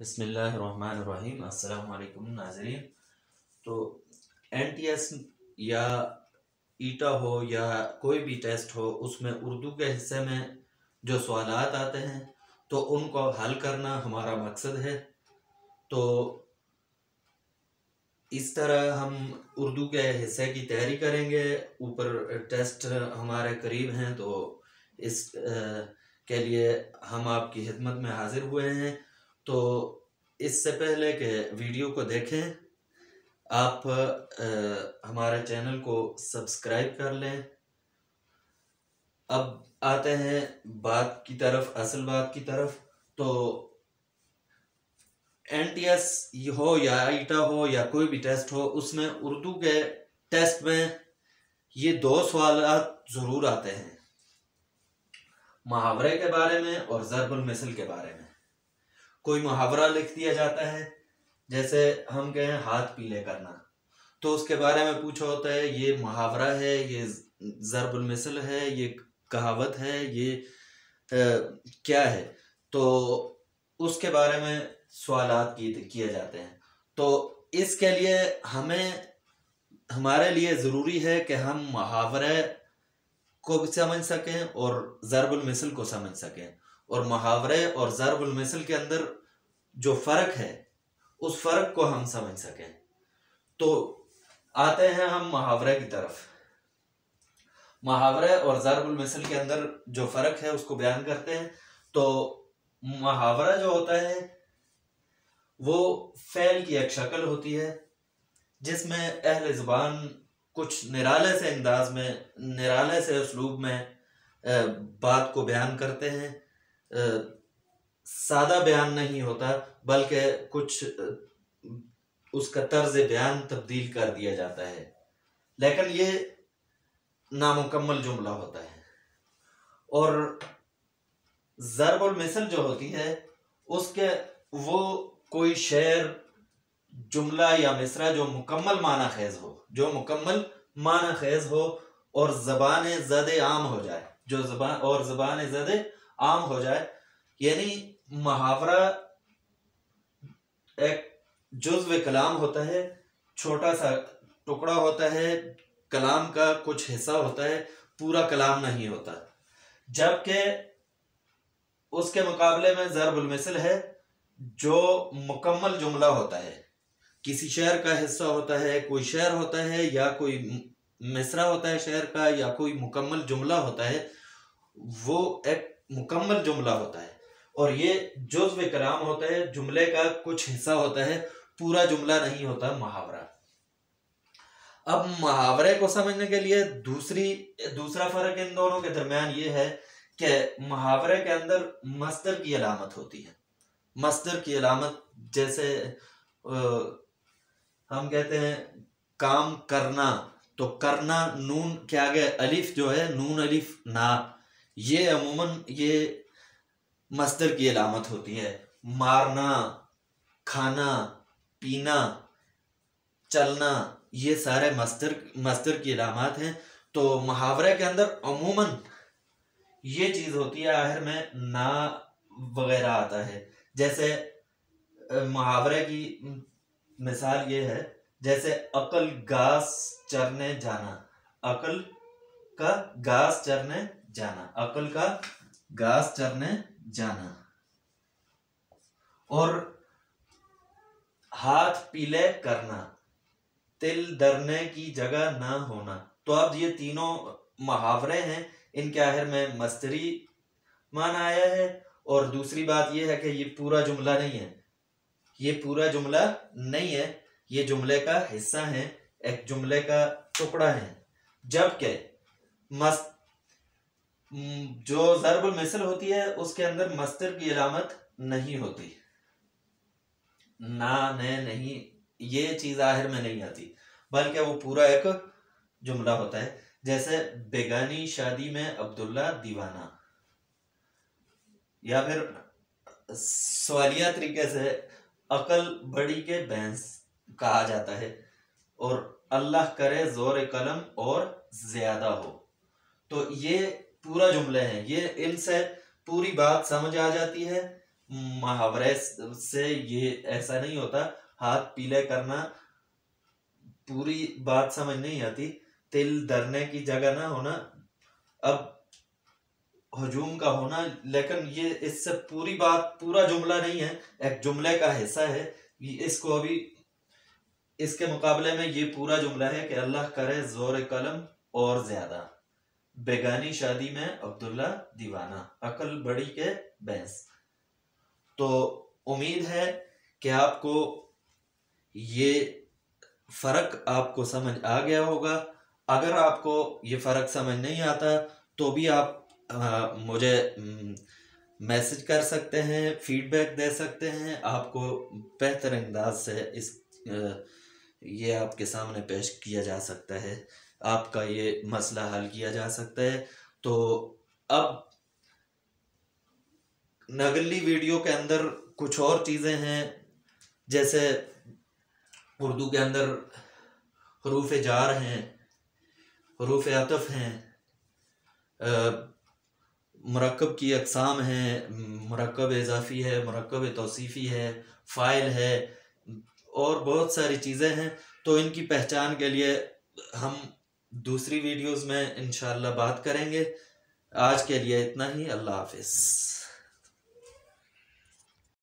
बिस्मिल्लाहिर्रहमानिर्रहीम। अस्सलाम वालेकुम नाज़रीन। तो NTS या ईटा हो या कोई भी टेस्ट हो, उसमें उर्दू के हिस्से में जो सवालात आते हैं तो उनको हल करना हमारा मकसद है। तो इस तरह हम उर्दू के हिस्से की तैयारी करेंगे। ऊपर टेस्ट हमारे करीब हैं, तो इस के लिए हम आपकी खिदमत में हाजिर हुए हैं। तो इससे पहले कि वीडियो को देखें, आप हमारे चैनल को सब्सक्राइब कर लें। अब आते हैं बात की तरफ, असल बात की तरफ। तो NTS हो या ईटा हो या कोई भी टेस्ट हो, उसमें उर्दू के टेस्ट में ये दो सवाल जरूर आते हैं, मुहावरे के बारे में और ज़रबुल मिसल के बारे में। कोई मुहावरा लिख दिया जाता है, जैसे हम कहें हाथ पीले करना, तो उसके बारे में पूछा होता है ये मुहावरा है, ये ज़रबुल मिसल है, ये कहावत है, ये क्या है। तो उसके बारे में सवालात किए जाते हैं। तो इसके लिए हमारे लिए ज़रूरी है कि हम मुहावरे को भी समझ सकें और ज़रबुल मिसल को समझ सकें, और मुहावरे और ज़रबुल मिसल के अंदर जो फ़र्क है उस फ़र्क को हम समझ सकें। तो आते हैं हम मुहावरे की तरफ। मुहावरे और ज़रबुल मिसल के अंदर जो फ़र्क है उसको बयान करते हैं। तो मुहावरा जो होता है वो फ़ेल की एक शक्ल होती है, जिसमें अहले ज़ुबान कुछ निराले से अंदाज में, निराले से उसलूब में बात को बयान करते हैं। सादा बयान नहीं होता, बल्कि कुछ उसका तर्ज बयान तब्दील कर दिया जाता है, लेकिन ये नामुकम्मल जुमला होता है। और ज़रबुल मिसल जो होती है उसके वो कोई शेर, जुमला या मिसरा जो मुकम्मल माना खेज हो, जो मुकम्मल माना खेज हो और ज़बान ज़द आम हो जाए, जो ज़बान ज़द आम हो जाए। यानी मुहावरा एक जुज़्व कलाम होता है, छोटा सा टुकड़ा होता है, कलाम का कुछ हिस्सा होता है, पूरा कलाम नहीं होता। जबकि उसके मुकाबले में ज़रबुल मिसल है जो मुकम्मल जुमला होता है, किसी शेर का हिस्सा होता है, कोई शेर होता है या कोई मिसरा होता है शेर का, या कोई मुकम्मल जुमला होता है, वो एक मुकम्मल जुमला होता है। और ये जुज़्व कलाम होता है, जुमले का कुछ हिस्सा होता है, पूरा जुमला नहीं होता मुहावरा। अब मुहावरे को समझने के लिए दूसरा फर्क इन दोनों के दरमियान ये है कि मुहावरे के अंदर मस्दर की अलामत होती है। मस्दर की अलामत, जैसे हम कहते हैं काम करना, तो करना नून के आगे अलिफ जो है, नून अलिफ ना, ये अमूमन ये मस्दर की अलामत होती है। मारना, खाना, पीना, चलना, ये सारे मस्दर की अलामत हैं। तो मुहावरे के अंदर अमूमन ये चीज़ होती है, आखिर में ना वगैरह आता है। जैसे मुहावरे की मिसाल ये है, जैसे अकल घास चरने जाना, अकल का घास चरने जाना, अकल का घास चरने जाना। और हाथ पीले करना, तिल धरने की जगह ना होना। तो अब ये तीनों मुहावरे हैं, इनके आखिर में मस्दरी माना आया है। और दूसरी बात यह है कि ये पूरा जुमला नहीं है, ये पूरा जुमला नहीं है, ये जुमले का हिस्सा है, एक जुमले का टुकड़ा है। जबकि जो ज़रबुल मिसल होती है उसके अंदर मस्दर की अलामत नहीं होती, ना, ने, नहीं, ये चीज़ आखिर में नहीं आती, बल्कि वो पूरा एक जुमला होता है। जैसे बेगानी शादी में अब्दुल्ला दीवाना, या फिर सवालिया तरीके से अकल बड़ी के भैंस कहा जाता है, और अल्लाह करे जोर कलम और ज्यादा हो। तो ये पूरा जुमले हैं, ये इनसे पूरी बात समझ आ जाती है। मुहावरे से ये ऐसा नहीं होता। हाथ पीले करना, पूरी बात समझ नहीं आती। तिल धरने की जगह ना होना, अब हजूम का होना, लेकिन ये इससे पूरी बात, पूरा जुमला नहीं है, एक जुमले का हिस्सा है। इसको अभी इसके मुकाबले में ये पूरा जुमला है कि अल्लाह करे जोर कलम और ज्यादा, बेगानी शादी में अब्दुल्ला दीवाना, अकल बड़ी के भैंस। तो उम्मीद है कि आपको ये फर्क आपको समझ आ गया होगा। अगर आपको ये फर्क समझ नहीं आता तो भी आप मुझे मैसेज कर सकते हैं, फीडबैक दे सकते हैं। आपको बेहतर अंदाज से ये आपके सामने पेश किया जा सकता है, आपका ये मसला हल किया जा सकता है। तो अब अगली वीडियो के अंदर कुछ और चीज़ें हैं, जैसे उर्दू के अंदर हरूफ जार हैं, हरूफ अतफ हैं, मुरक्कब की अक़साम हैं, मुरक्कब इज़ाफ़ी है, मुरक्कब तौसीफ़ी है, फ़ाइल है, और बहुत सारी चीज़ें हैं। तो इनकी पहचान के लिए हम दूसरी वीडियोज़ में इंशाअल्लाह बात करेंगे। आज के लिए इतना ही। अल्लाह हाफ़िज़।